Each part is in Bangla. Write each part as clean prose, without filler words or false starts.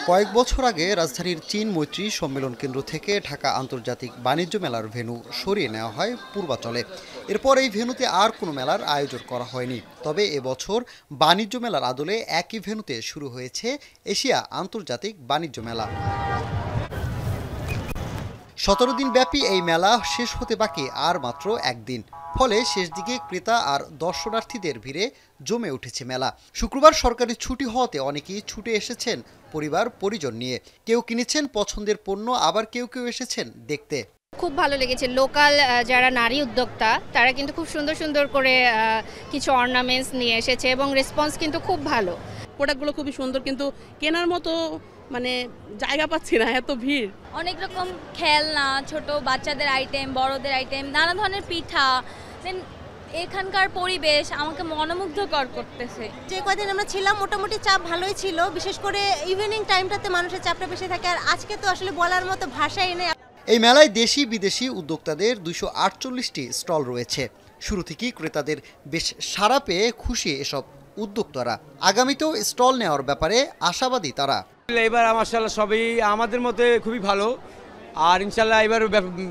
কয়েক বছর আগে রাজধানীর চীন মৈত্রী সম্মেলন কেন্দ্র থেকে ঢাকা আন্তর্জাতিক বাণিজ্য মেলার ভেন্যু সরিয়ে নেওয়া হয় পূর্বাচলে। এরপর এই ভেন্যুতে আর কোনো মেলার আয়োজন করা হয়নি। তবে এবছর বাণিজ্য মেলার আদলে একই ভেন্যুতে শুরু হয়েছে এশিয়া আন্তর্জাতিক বাণিজ্য মেলা। 17 দিন ব্যাপী এই মেলা শেষ হতে বাকি আর মাত্র একদিন। ফলে শেষ দিকে ক্রেতা আর দর্শনার্থীদের ভিড়ে জমে উঠেছে মেলা। শুক্রবার সরকারি ছুটি হওয়াতে অনেকেই ছুটে এসেছেন পরিবার পরিজন নিয়ে। কেউ কিনেছেন পছন্দের পণ্য, আবার কেউ কেউ এসেছেন দেখতে। খুব ভালো লেগেছে। লোকাল যারা নারী উদ্যোক্তা তারা কিন্তু খুব সুন্দর সুন্দর করে কিছু অর্নামেন্টস নিয়ে এসেছে এবং রেসপন্স কিন্তু খুব ভালো। প্রোডাক্টগুলো খুবই সুন্দর, কিন্তু কেনার মতো জায়গা পাচ্ছি না, এত ভিড়। অনেক রকম খেলনা, ছোট বাচ্চাদের আইটেম, বড়দের আইটেম, নানা ধরনের পিঠা। দেন এখানকার পরিবেশ আমাকে মনোমুগ্ধকর করতেছে। যে কয়দিন আমরা ছিলাম মোটামুটি চাপ ভালোই ছিল, বিশেষ করে ইভিনিং টাইমটাতে মানুষের চাপটা বেশি থাকে। আর আজকে তো আসলে বলার মতো ভাষাই নেই। এই মেলায় দেশি বিদেশি উদ্যোক্তাদের 248টি স্টল রয়েছে। শুরু থেকেই ক্রেতাদের বেশ সাড়া পেয়ে খুশি এসব উদ্যোক্তারা। আগামীতেও স্টল নেওয়ার ব্যাপারে আশাবাদী তারা। এবার মাশাআল্লাহ সবই আমাদের মতে খুবই ভালো, আর ইনশাআল্লাহ এবার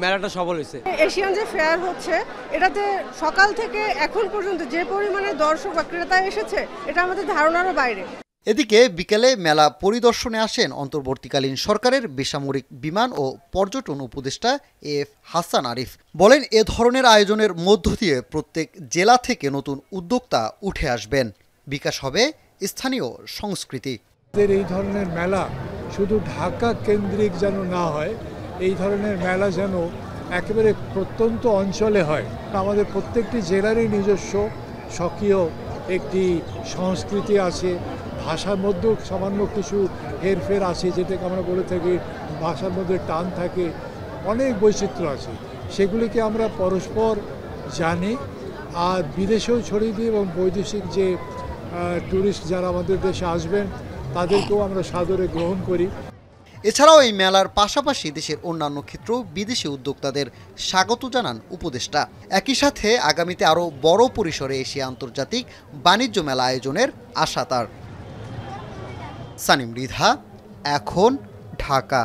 মেলাটা সফল হয়েছে। এশিয়ান যে ফেয়ার হচ্ছে, এটাতে সকাল থেকে এখন পর্যন্ত যে পরিমাণে দর্শক বা ক্রেতা এসেছে, এটা আমাদের ধারণারও বাইরে। এদিকে বিকেলে মেলা পরিদর্শনে আসেন অন্তর্বর্তীকালীন সরকারের বেসামরিক বিমান ও পর্যটন উপদেষ্টা এফ হাসান আরিফ। বলেন, এ ধরনের আয়োজনের মধ্য দিয়ে প্রত্যেক জেলা থেকে নতুন উদ্যোক্তা উঠে আসবেন, বিকাশ হবে স্থানীয় সংস্কৃতি। এই ধরনের মেলা শুধু ঢাকা কেন্দ্রিক যেন না হয়, এই ধরনের মেলা যেন একেবারে প্রত্যন্ত অঞ্চলে হয়। আমাদের প্রত্যেকটি জেলারই নিজস্ব স্বকীয় একটি সংস্কৃতি আছে, ভাষার মধ্যেও সামান্য কিছু হেরফের আছে, যেটাকে আমরা বলে থাকি ভাষার মধ্যে টান থাকে, অনেক বৈচিত্র্য আছে। সেগুলিকে আমরা পরস্পর জানি আর বিদেশেও ছড়িয়ে দিই, এবং বৈদেশিক যে ট্যুরিস্ট যারা আমাদের দেশে আসবেন তাদেরকেও আমরা সাদরে গ্রহণ করি। এছাড়াও এই মেলার পাশাপাশি দেশের অন্যান্য ক্ষেত্র বিদেশি উদ্যোক্তাদের স্বাগত জানান উপদেষ্টা। একই সাথে আগামীতে আরও বড় পরিসরে এশিয়া আন্তর্জাতিক বাণিজ্য মেলা আয়োজনের আশা তার। সানিম রিধা, এখন, ঢাকা।